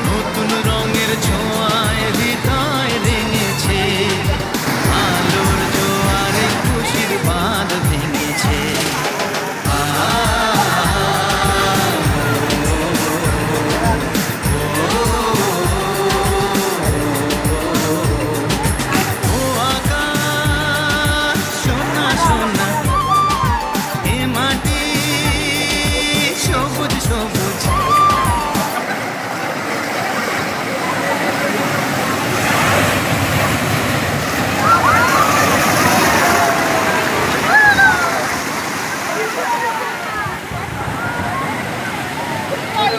নতুন রঙের ছোঁয়ায় হৃদয় রেঙেছে, আলোর জোয়ারে খুশির বাঁধ ভেঙেছে। ও আকাশ সোনা সোনা, এ মাটি সবুজ সবুজ। Ay,